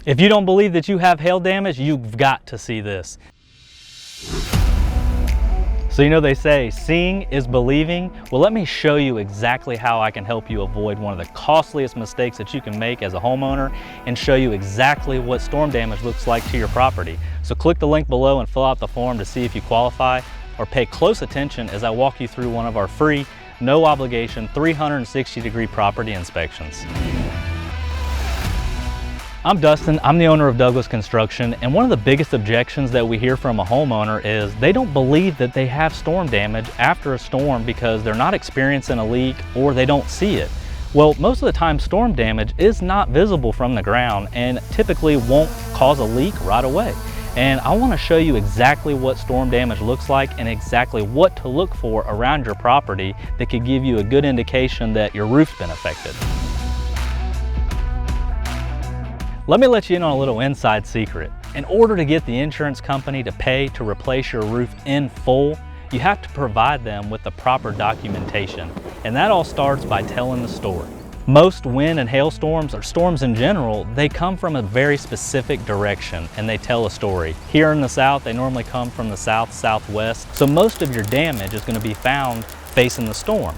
If you don't believe that you have hail damage, you've got to see this. So you know they say, seeing is believing. Well, let me show you exactly how I can help you avoid one of the costliest mistakes that you can make as a homeowner and show you exactly what storm damage looks like to your property. So click the link below and fill out the form to see if you qualify, or pay close attention as I walk you through one of our free, no obligation, 360-degree property inspections. I'm Dustin, I'm the owner of Douglas Construction, and one of the biggest objections that we hear from a homeowner is they don't believe that they have storm damage after a storm because they're not experiencing a leak or they don't see it. Well, most of the time storm damage is not visible from the ground and typically won't cause a leak right away. And I want to show you exactly what storm damage looks like and exactly what to look for around your property that could give you a good indication that your roof's been affected. Let me let you in on a little inside secret. In order to get the insurance company to pay to replace your roof in full, you have to provide them with the proper documentation. And that all starts by telling the story. Most wind and hailstorms, or storms in general, they come from a very specific direction and they tell a story. Here in the South, they normally come from the south-southwest. So most of your damage is going to be found facing the storm.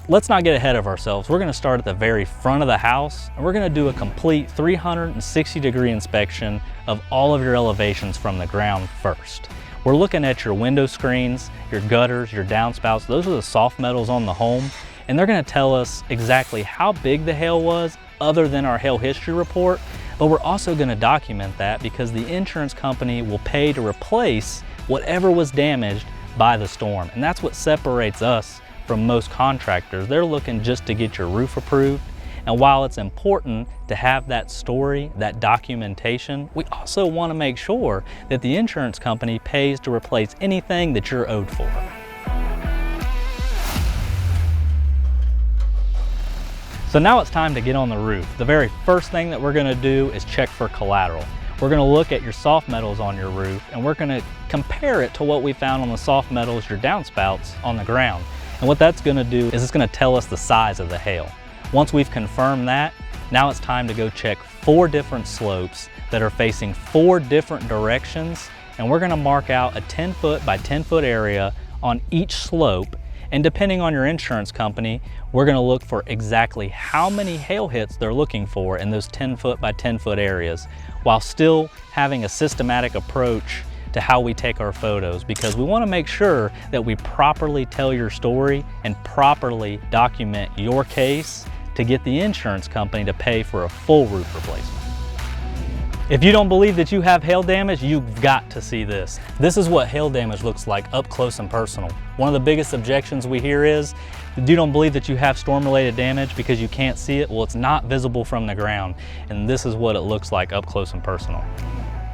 Let's not get ahead of ourselves. We're going to start at the very front of the house and we're going to do a complete 360-degree inspection of all of your elevations from the ground first. We're looking at your window screens, your gutters, your downspouts. Those are the soft metals on the home, and they're going to tell us exactly how big the hail was other than our hail history report, but we're also going to document that because the insurance company will pay to replace whatever was damaged by the storm. And that's what separates us from most contractors. They're looking just to get your roof approved. And while it's important to have that story, that documentation, we also want to make sure that the insurance company pays to replace anything that you're owed for. So now it's time to get on the roof. The very first thing that we're going to do is check for collateral. We're going to look at your soft metals on your roof and we're going to compare it to what we found on the soft metals, your downspouts on the ground. And what that's going to do is it's going to tell us the size of the hail. Once we've confirmed that, now it's time to go check 4 different slopes that are facing 4 different directions, and we're going to mark out a 10-foot by 10-foot area on each slope. And depending on your insurance company, we're going to look for exactly how many hail hits they're looking for in those 10-foot by 10-foot areas, while still having a systematic approach to how we take our photos, because we want to make sure that we properly tell your story and properly document your case to get the insurance company to pay for a full roof replacement. If you don't believe that you have hail damage, you've got to see this. This is what hail damage looks like up close and personal. One of the biggest objections we hear is, you don't believe that you have storm-related damage because you can't see it. Well, it's not visible from the ground, and this is what it looks like up close and personal.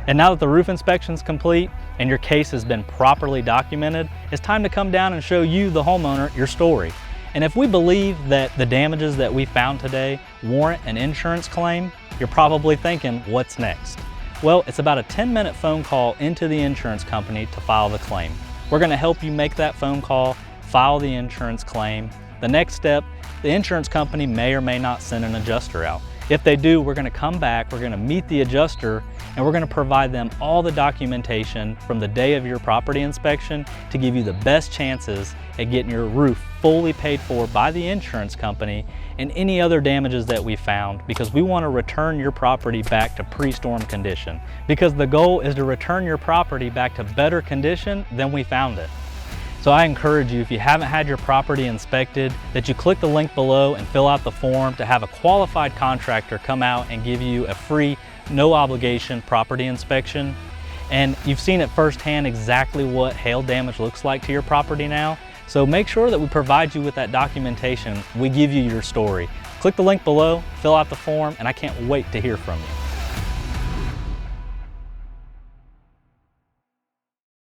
And now that the roof inspection's complete and your case has been properly documented, it's time to come down and show you, the homeowner, your story. And if we believe that the damages that we found today warrant an insurance claim, you're probably thinking, what's next? Well, it's about a 10-minute phone call into the insurance company to file the claim. We're going to help you make that phone call, file the insurance claim. The next step, the insurance company may or may not send an adjuster out. If they do, we're going to come back, we're going to meet the adjuster, and we're going to provide them all the documentation from the day of your property inspection to give you the best chances at getting your roof fully paid for by the insurance company and any other damages that we found, because we want to return your property back to pre-storm condition, because the goal is to return your property back to better condition than we found it. So I encourage you, if you haven't had your property inspected, that you click the link below and fill out the form to have a qualified contractor come out and give you a free, no obligation property inspection. And you've seen it firsthand exactly what hail damage looks like to your property now. So make sure that we provide you with that documentation. We give you your story. Click the link below, fill out the form, and I can't wait to hear from you.